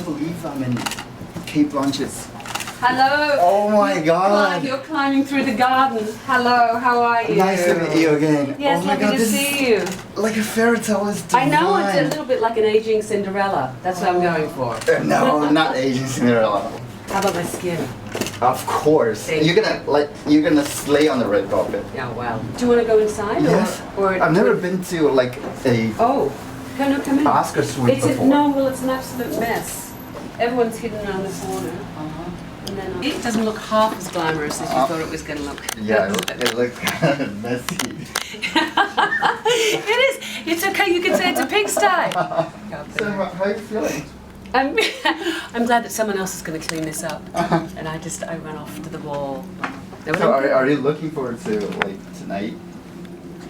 can't believe I'm in Cate Blanchett's. Hello. Oh my God. You're climbing through the garden. Hello, how are you? Nice to meet you again. Yes, oh my lovely God, to this see you. is like a fairy tale. Is divine. I know, it's a little bit like an aging Cinderella. That's what I'm going for. No, not aging Cinderella. How about my skin? Of course. You're gonna slay on the red carpet. Yeah, well. Do you want to go inside? Yes. Or I've never been to like a come in. Oscar suite before. Well, it's an absolute mess. Everyone's hidden around the corner. And then it doesn't look half as glamorous as you thought it was going to look. Yeah, it looks kind of messy. It is. It's okay. You can say it's a pigsty. So how are you feeling? I'm glad that someone else is going to clean this up. And I ran off to the wall. So are you looking forward to like tonight?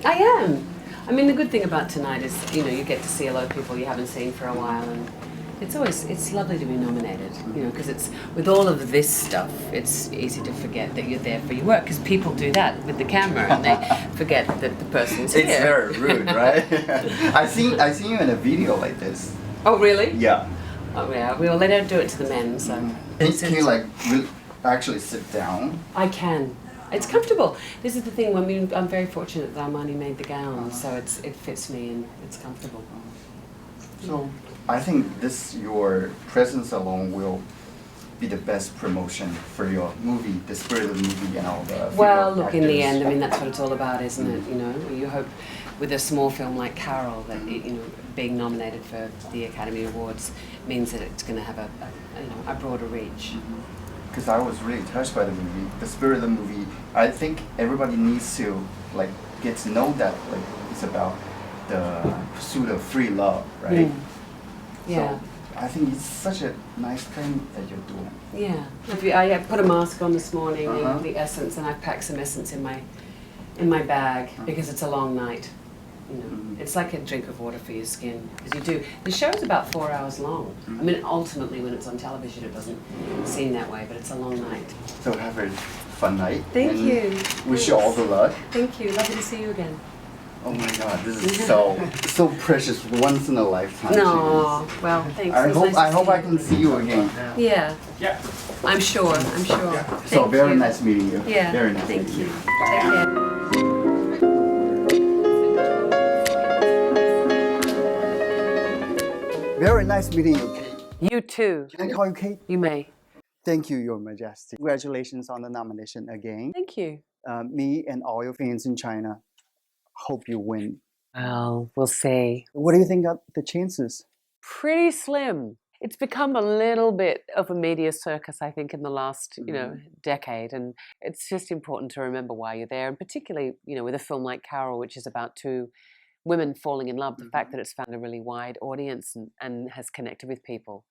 I am. I mean, the good thing about tonight is, you get to see a lot of people you haven't seen for a while, and it's lovely to be nominated, because it's, with all of this stuff, it's easy to forget that you're there for your work, because people do that with the camera, and they forget that the person's here. It's very rude, right? I seen you in a video like this. Oh, really? Yeah. Oh, yeah. Well, they don't do it to the men, so. Can you like actually sit down? I can. It's comfortable. This is the thing. I'm very fortunate that Armani made the gown, so it fits me and it's comfortable. So I think your presence alone will be the best promotion for your movie, the spirit of the movie, and all the. Well, look, in the end, I mean, that's what it's all about, isn't it? You hope with a small film like Carol that being nominated for the Academy Awards means that it's going to have a broader reach. Because I was really touched by the movie, the spirit of the movie. I think everybody needs to get to know that it's about the pursuit of free love, right? Yeah. So I think it's such a nice thing that you're doing. Yeah. I put a mask on this morning, the essence, and I've packed some essence in my bag because it's a long night. It's like a drink of water for your skin, because the show's about 4 hours long. I mean, ultimately when it's on television it doesn't seem that way, but it's a long night. So have a fun night. Thank you. Wish you all the luck. Thank you. Lovely to see you again. Oh my God, this is so precious, once in a lifetime. No, well, thanks. I hope I can see you again. Yeah. I'm sure. So very nice meeting you. Yeah. Very nice. Thank you. You. Take care. Very nice meeting you, Kate. You too. Can I call you Kate? You may. Thank you, Your Majesty. Congratulations on the nomination again. Thank you. Me and all your fans in China hope you win. Well, we'll see. What do you think of the chances? Pretty slim. It's become a little bit of a media circus, I think, in the last, decade, and it's just important to remember why you're there, and particularly, with a film like Carol, which is about two women falling in love, the fact that it's found a really wide audience and has connected with people,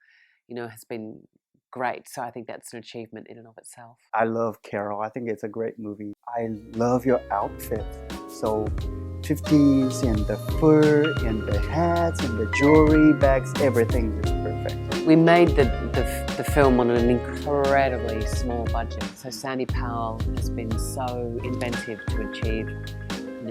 has been great. So I think that's an achievement in and of itself. I love Carol. I think it's a great movie. I love your outfit. So 50s and the fur and the hats and the jewelry, bags, everything is perfect. We made the film on an incredibly small budget. So Sandy Powell has been so inventive to achieve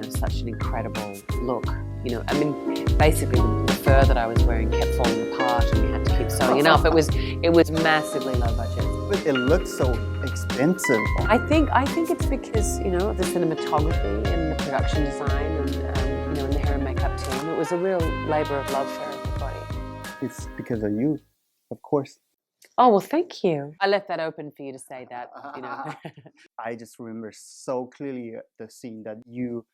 such an incredible look. I mean, basically the fur that I was wearing kept falling apart and we had to keep sewing it up. It was massively low budget. But it looks so expensive. I think it's because, of the cinematography and the production design and, and the hair and makeup team. It was a real labor of love for everybody. It's because of you, of course. Oh, well, thank you. I left that open for you to say that, I just remember so clearly the scene that you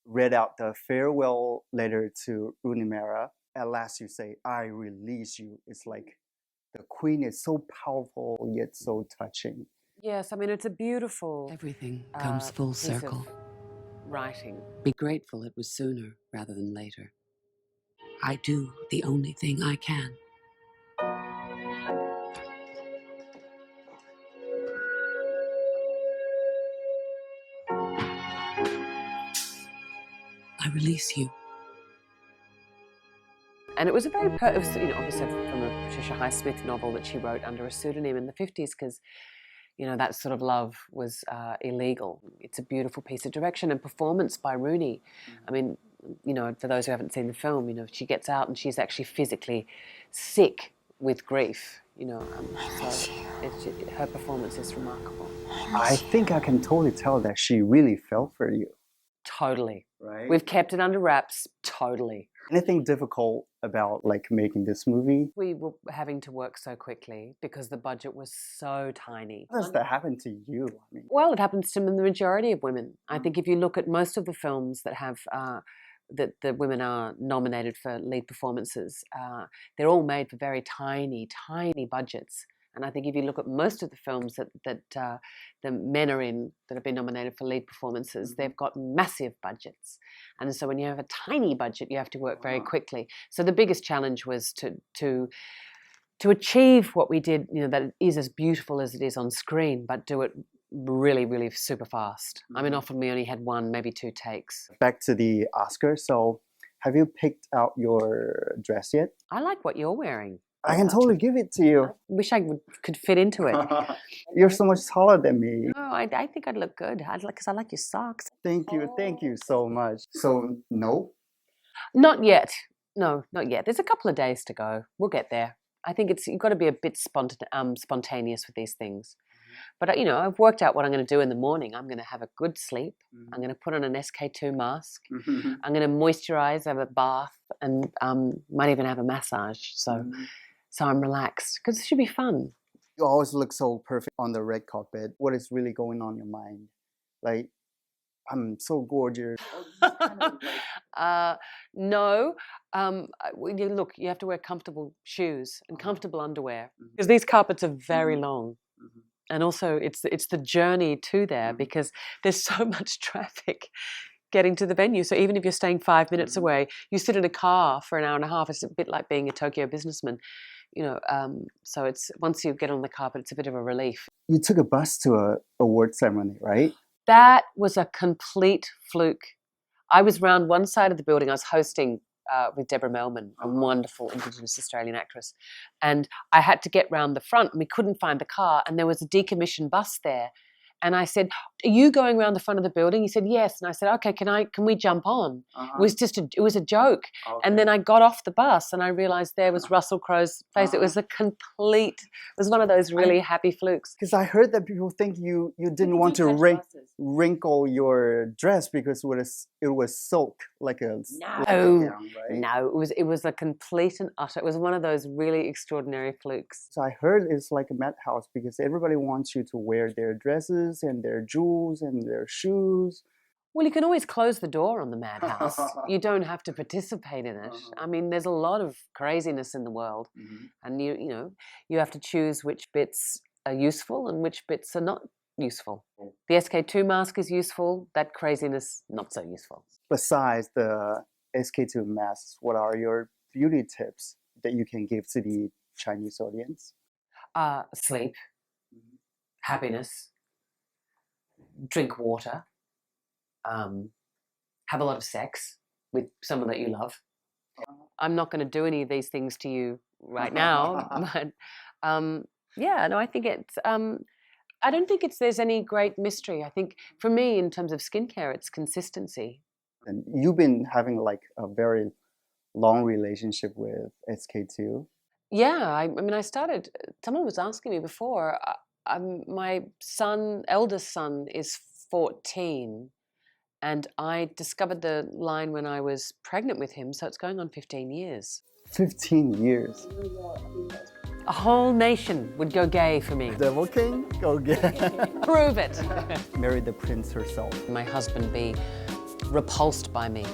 read out the farewell letter to Runimera. At last you say, I release you. It's like the queen is so powerful yet so touching. Yes, I mean, it's a beautiful... Everything comes full circle. Writing. Be grateful it was sooner rather than later. I do the only thing I can. I release you. And it was a very, obviously from a Patricia Highsmith novel that she wrote under a pseudonym in the 50s, because, that sort of love was illegal. It's a beautiful piece of direction and performance by Rooney. I mean, for those who haven't seen the film, she gets out and she's actually physically sick with grief, so her performance is remarkable. I think I can totally tell that she really felt for you. Totally. Right? We've kept it under wraps, totally. Anything difficult about like making this movie? We were having to work so quickly because the budget was so tiny. How does that happen to you? I mean, Well, it happens to the majority of women. I think if you look at most of the films that have that the women are nominated for lead performances, they're all made for very tiny, tiny budgets. And I think if you look at most of the films that the men are in that have been nominated for lead performances, they've got massive budgets. And so when you have a tiny budget, you have to work very quickly. So the biggest challenge was to achieve what we did, that it is as beautiful as it is on screen, but do it really, really super fast. I mean, often we only had one, maybe two takes. Back to the Oscar. So have you picked out your dress yet? I like what you're wearing. I can totally give it to you. I wish I could fit into it. You're so much taller than me. No, I think I'd look good. Because I like your socks. Thank you so much. So, no? Not yet. No, not yet. There's a couple of days to go. We'll get there. I think you've got to be a bit spontaneous with these things. But, I've worked out what I'm going to do in the morning. I'm going to have a good sleep. I'm going to put on an SK2 mask. I'm going to moisturize, have a bath, and might even have a massage. So I'm relaxed because it should be fun. You always look so perfect on the red carpet. What is really going on in your mind? Like, I'm so gorgeous. No. Look, you have to wear comfortable shoes and comfortable underwear because these carpets are very long. And also it's the journey to there because there's so much traffic getting to the venue. So even if you're staying 5 minutes away, you sit in a car for an hour and a half. It's a bit like being a Tokyo businessman. So it's once you get on the carpet, it's a bit of a relief. You took a bus to a award ceremony, right? That was a complete fluke. I was round one side of the building. I was hosting with Deborah Melman, a wonderful Indigenous Australian actress. And I had to get round the front and we couldn't find the car and there was a decommissioned bus there. And I said, "Are you going around the front of the building?" He said, "Yes." And I said, "Okay, can we jump on?" It was a joke. Okay. And then I got off the bus and I realized there was Russell Crowe's face. It was it was one of those really happy flukes. Because I heard that people think you didn't want to wrinkle your dress because it was silk, like a gown, right? No, it was a complete and utter. It was one of those really extraordinary flukes. So I heard it's like a madhouse because everybody wants you to wear their dresses and their jewels and their shoes. Well, you can always close the door on the madhouse. You don't have to participate in it. I mean, there's a lot of craziness in the world, and you have to choose which bits are useful and which bits are not useful. The SK2 mask is useful. That craziness, not so useful. Besides the SK2 masks, what are your beauty tips that you can give to the Chinese audience? Sleep, happiness, drink water, have a lot of sex with someone that you love. I'm not going to do any of these things to you right now, but I think it's. I don't think there's any great mystery. I think for me, in terms of skincare, it's consistency. And you've been having like a very long relationship with SK2. Yeah, I mean, I started. Someone was asking me before. My eldest son, is 14, and I discovered the line when I was pregnant with him, so it's going on 15 years. 15 years. A whole nation would go gay for me. Devil King, go gay. Prove it. Marry the prince herself. My husband be repulsed by me.